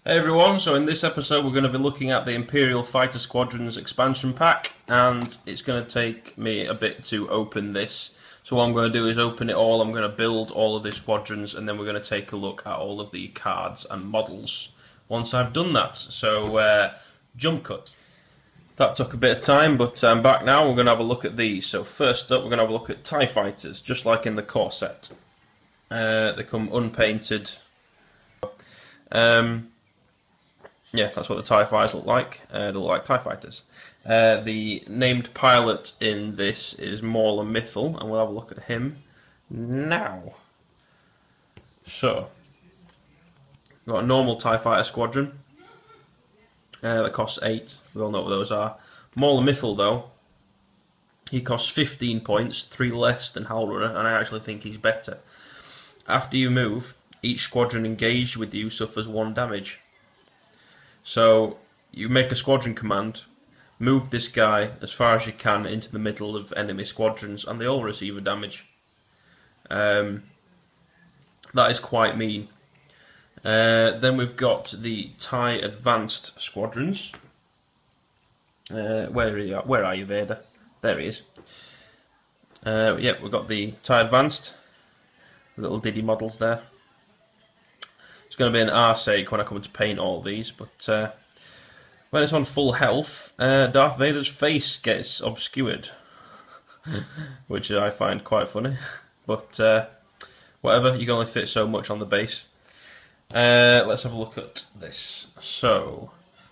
Hey everyone, so in this episode we're going to be looking at the Imperial Fighter Squadrons expansion pack, and it's going to take me a bit to open this. So what I'm going to do is open it all, I'm going to build all of the squadrons, and then we're going to take a look at all of the cards and models once I've done that. So, jump cut. That took a bit of time, but I'm back now. We're going to have a look at these. So first up we're going to have a look at TIE Fighters, just like in the core set. They come unpainted. Yeah, that's what the TIE Fighters look like. They look like TIE Fighters. The named pilot in this is Mauler Mythal, and we'll have a look at him now. So, we've got a normal TIE Fighter squadron that costs 8. We all know what those are. Mauler Mythal, though, he costs 15 points, 3 less than Hull Runner, and I actually think he's better. After you move, each squadron engaged with you suffers 1 damage. So you make a squadron command, move this guy as far as you can into the middle of enemy squadrons, and they all receive a damage. That is quite mean. Then we've got the TIE Advanced Squadrons. Where are you, Vader? There he is. Yeah, we've got the TIE Advanced. Little Diddy models there. It's going to be an arse ache when I come to paint all these, but when it's on full health, Darth Vader's face gets obscured, which I find quite funny. But whatever, you can only fit so much on the base. Let's have a look at this. So,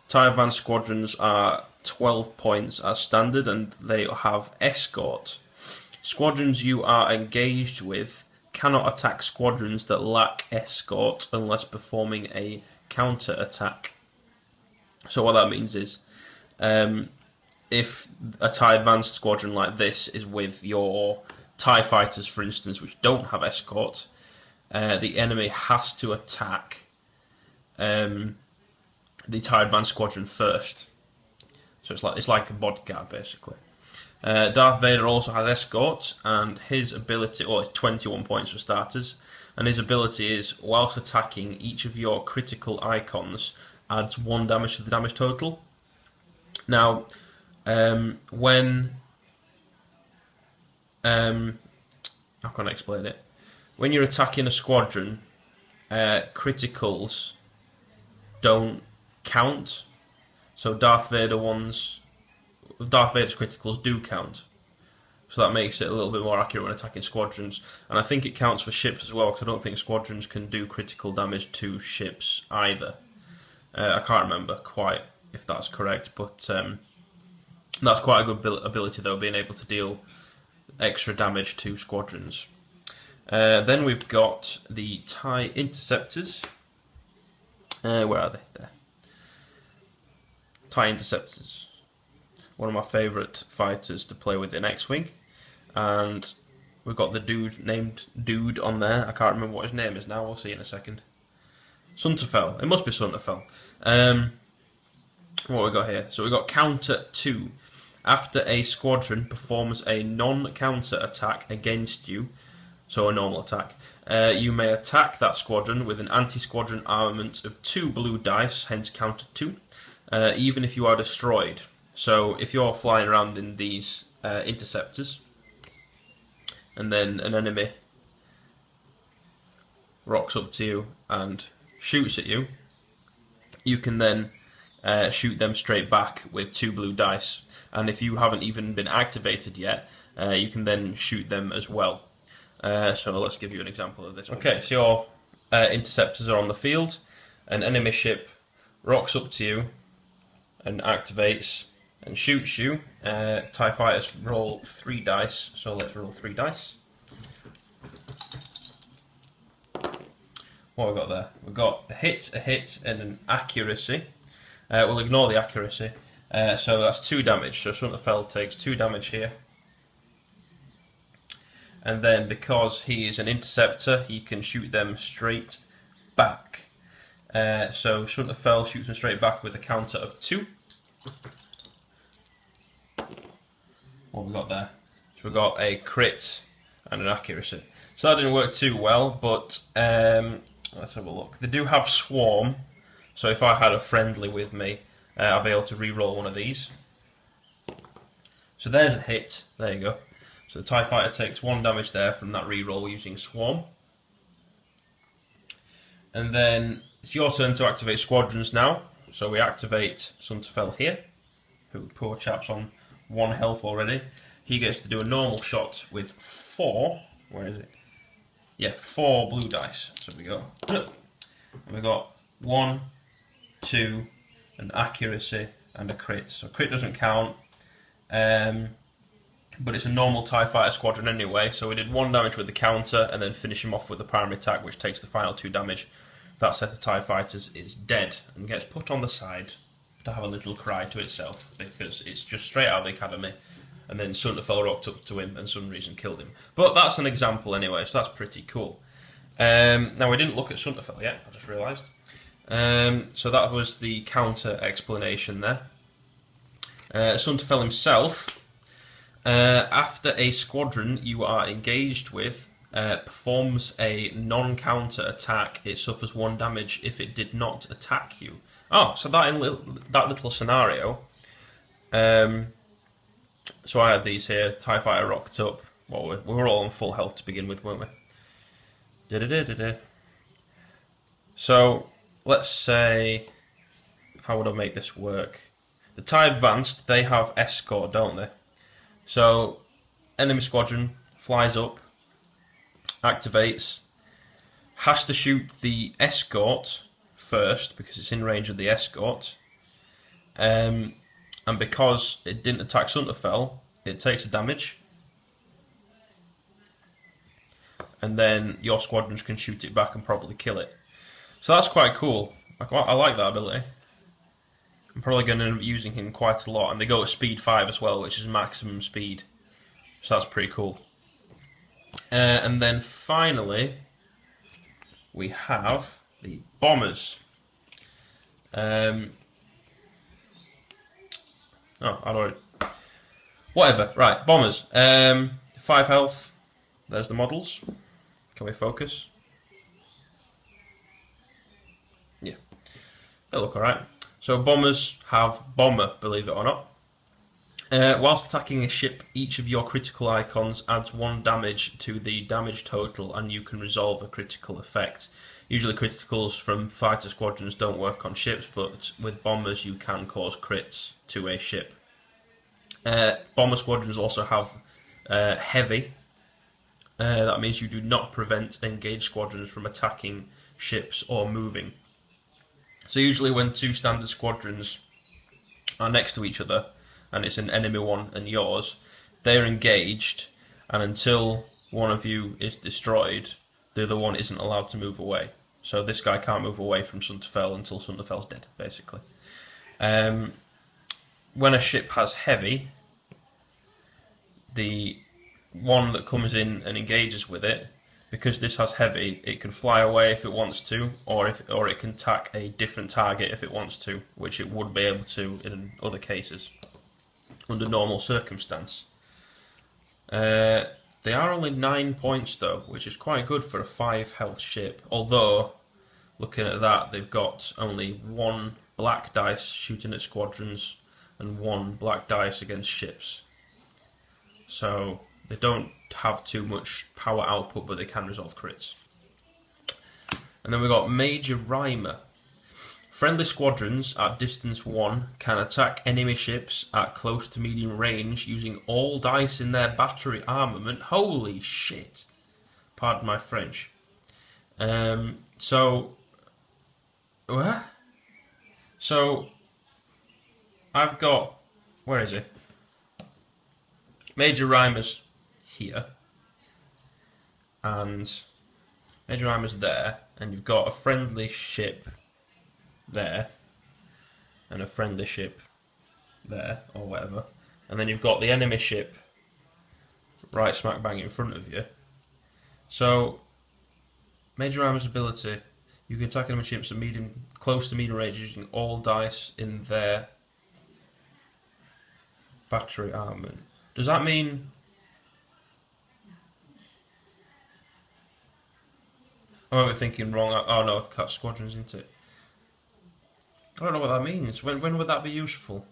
TIE Advanced Squadrons are 12 points as standard, and they have escort. Squadrons you are engaged with cannot attack squadrons that lack escort unless performing a counter attack. So what that means is, if a TIE Advanced squadron like this is with your TIE Fighters, for instance, which don't have escort, the enemy has to attack the TIE Advanced squadron first. So it's like a bodyguard basically. Darth Vader also has escort, and his ability, it's 21 points for starters, and his ability is, whilst attacking, each of your critical icons adds 1 damage to the damage total. Now, when how can I explain it? When you're attacking a squadron, criticals don't count. So Darth Vader's criticals do count. So that makes it a little bit more accurate when attacking squadrons. And I think it counts for ships as well, because I don't think squadrons can do critical damage to ships either. I can't remember quite if that's correct, but that's quite a good ability though, being able to deal extra damage to squadrons. Then we've got the TIE Interceptors. Where are they? There. TIE Interceptors. One of my favourite fighters to play with in X-wing, and we've got the dude named Dude on there. I can't remember what his name is now. We'll see in a second. Sunterfell. It must be Sunterfell. What have we got here? So we've got counter 2. After a squadron performs a non-counter attack against you, so a normal attack, you may attack that squadron with an anti-squadron armament of 2 blue dice, hence counter 2, even if you are destroyed. So if you're flying around in these interceptors, and then an enemy rocks up to you and shoots at you, you can then shoot them straight back with 2 blue dice. And if you haven't even been activated yet, you can then shoot them as well. So let's give you an example of this. Okay, so your interceptors are on the field. An enemy ship rocks up to you and activates and shoots you. TIE Fighters roll 3 dice, so let's roll 3 dice. What have we got there? We've got a hit, and an accuracy. We'll ignore the accuracy. So that's 2 damage, so Sunterfell takes 2 damage here. And then because he is an interceptor, he can shoot them straight back. So Sunterfell shoots them straight back with a counter of 2. What have we got there? So we've got a crit and an accuracy. So that didn't work too well, but let's have a look. They do have Swarm, So if I had a friendly with me, I'll be able to re-roll one of these. So there's a hit. There you go. So the TIE Fighter takes 1 damage there from that re-roll using Swarm. And then it's your turn to activate Squadrons now. So we activate Sunterfell here, who poor chap's on 1 health already. He gets to do a normal shot with 4. Where is it? Yeah, 4 blue dice. So we go. And we got 1, 2, an accuracy, and a crit. So crit doesn't count. But it's a normal TIE Fighter squadron anyway, so we did 1 damage with the counter and then finish him off with the primary attack, which takes the final 2 damage. That set of TIE Fighters is dead and gets put on the side to have a little cry to itself, because it's just straight out of the academy, and then Sunterfell rocked up to him and for some reason killed him. But that's an example anyway, so that's pretty cool. Now we didn't look at Sunterfell yet, I just realised. So that was the counter explanation there. Sunterfell himself, after a squadron you are engaged with performs a non-counter attack, it suffers 1 damage if it did not attack you. Oh, so that little scenario. So I had these here. TIE Fighter rocked up. Well, we were all on full health to begin with, weren't we? So let's say, how would I make this work? The TIE Advanced, they have escort, don't they? So enemy squadron flies up, activates, has to shoot the escort first because it's in range of the escort, and because it didn't attack Sunterfell, it takes a damage, and then your squadrons can shoot it back and probably kill it. So that's quite cool. I like that ability. I'm probably going to end up using him quite a lot, and they go at speed 5 as well, which is maximum speed. So that's pretty cool. And then finally, we have the bombers. Oh, I don't. Whatever. Right, bombers. 5 health. There's the models. Can we focus? Yeah, they look alright. So bombers have bomber, believe it or not. Whilst attacking a ship, each of your critical icons adds 1 damage to the damage total, and you can resolve a critical effect. Usually criticals from fighter squadrons don't work on ships, but with bombers you can cause crits to a ship. Bomber squadrons also have heavy. That means you do not prevent engaged squadrons from attacking ships or moving. So usually when 2 standard squadrons are next to each other, and it's an enemy one and yours, they're engaged, and until one of you is destroyed, the other one isn't allowed to move away. So this guy can't move away from Sunterfell until Sunterfell's dead, basically. When a ship has heavy, the one that comes in and engages with it, because this has heavy, it can fly away if it wants to, or it can attack a different target if it wants to, which it would be able to in other cases, under normal circumstance. They are only 9 points though, which is quite good for a 5 health ship, although, looking at that, they've got only 1 black dice shooting at squadrons, and 1 black dice against ships. So they don't have too much power output, but they can resolve crits. And then we've got Major Rhymer. Friendly squadrons at distance 1 can attack enemy ships at close to medium range using all dice in their battery armament. Holy shit! Pardon my French. So I've got, where is it? Major Rhymer's here, and Major Rhymer's there, and you've got a friendly ship there, and a friendly ship there, or whatever, and then you've got the enemy ship right smack bang in front of you. So Major Rhymer's ability, you can attack enemy ships at close to medium range using all dice in their battery armament. Does that mean... I might be thinking wrong. Oh no, it's squadrons, isn't it? I don't know what that means. When would that be useful?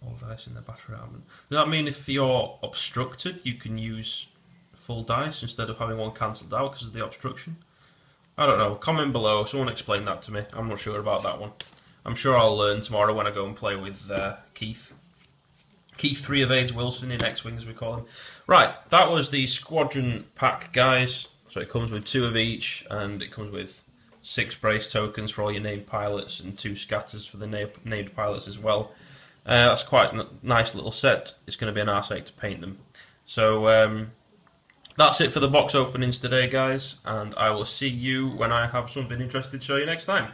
All dice in the battery armament. Does that mean if you're obstructed, you can use full dice instead of having one cancelled out because of the obstruction? I don't know. Comment below. Someone explain that to me. I'm not sure about that one. I'm sure I'll learn tomorrow when I go and play with Keith. Keith 3 of Aids Wilson in X-Wing, as we call him. Right, that was the squadron pack, guys. So it comes with 2 of each, and it comes with 6 brace tokens for all your named pilots and 2 scatters for the named pilots as well. That's quite a nice little set. It's going to be an arse ache to paint them. So that's it for the box openings today, guys, and I will see you when I have something interesting to show you next time.